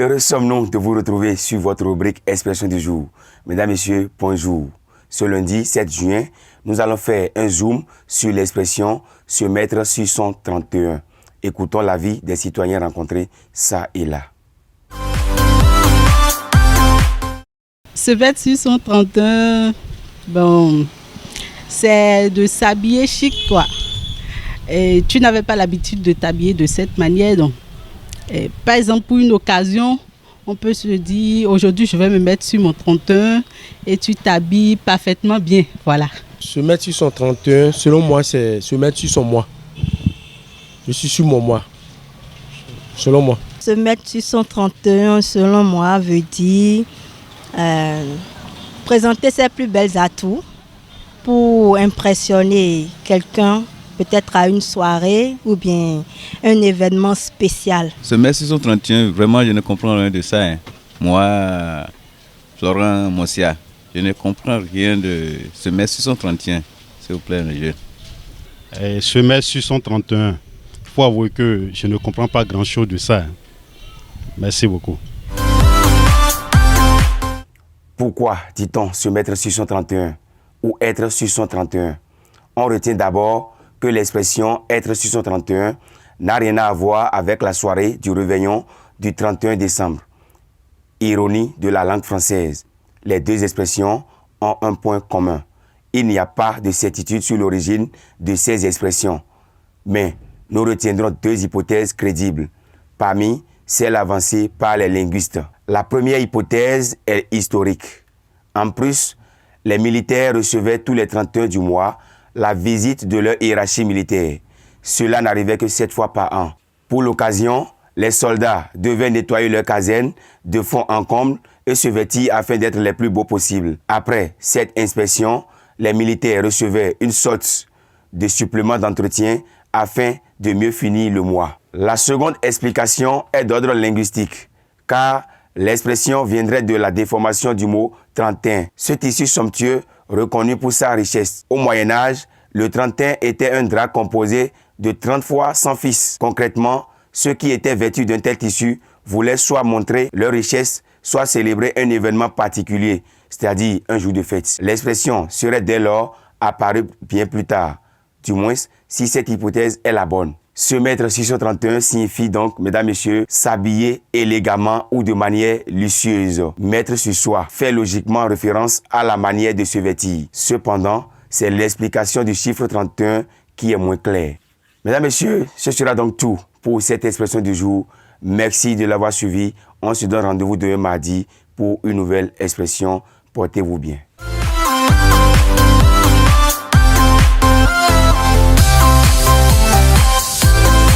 Heureux sommes-nous de vous retrouver sur votre rubrique Expression du jour. Mesdames, Messieurs, bonjour. Ce lundi 7 juin, nous allons faire un zoom sur l'expression « se mettre sur son 31 ». Écoutons l'avis des citoyens rencontrés ça et là. Se mettre sur son 31, bon, c'est de s'habiller chic, quoi. Et tu n'avais pas l'habitude de t'habiller de cette manière, donc. Et par exemple, pour une occasion, on peut se dire, aujourd'hui, je vais me mettre sur mon 31 et tu t'habilles parfaitement bien, voilà. Se mettre sur son 31, selon moi, c'est se mettre sur son mois. Je suis sur mon mois, selon moi. Se mettre sur son 31, selon moi, veut dire présenter ses plus belles atouts pour impressionner quelqu'un, peut-être à une soirée ou bien un événement spécial. Se mettre sur son 31, vraiment, je ne comprends rien de ça. Moi, Florent Mossia, je ne comprends rien de se mettre sur son 31, s'il vous plaît, les jeunes. Se mettre sur son 31, il faut avouer que je ne comprends pas grand-chose de ça. Merci beaucoup. Pourquoi dit-on se mettre sur son 31 ou être sur son 31? On retient d'abord que l'expression « être sur son 31 » n'a rien à voir avec la soirée du réveillon du 31 décembre. Ironie de la langue française. Les deux expressions ont un point commun. Il n'y a pas de certitude sur l'origine de ces expressions. Mais nous retiendrons deux hypothèses crédibles, parmi celles avancées par les linguistes. La première hypothèse est historique. En plus, les militaires recevaient tous les 31 du mois la visite de leur hiérarchie militaire. Cela n'arrivait que 7 fois par an. Pour l'occasion, les soldats devaient nettoyer leur caserne de fond en comble et se vêtir afin d'être les plus beaux possibles. Après cette inspection, les militaires recevaient une sorte de supplément d'entretien afin de mieux finir le mois. La seconde explication est d'ordre linguistique, car l'expression viendrait de la déformation du mot 31. Ce tissu somptueux reconnu pour sa richesse. Au Moyen-Âge, le 31 était un drap composé de 30 fois 100 fils. Concrètement, ceux qui étaient vêtus d'un tel tissu voulaient soit montrer leur richesse, soit célébrer un événement particulier, c'est-à-dire un jour de fête. L'expression serait dès lors apparue bien plus tard, du moins si cette hypothèse est la bonne. Se mettre sur son 31 signifie donc, mesdames, messieurs, s'habiller élégamment ou de manière luxueuse. Mettre sur soi fait logiquement référence à la manière de se vêtir. Cependant, c'est l'explication du chiffre 31 qui est moins claire. Mesdames, messieurs, ce sera donc tout pour cette expression du jour. Merci de l'avoir suivi. On se donne rendez-vous demain mardi pour une nouvelle expression. Portez-vous bien.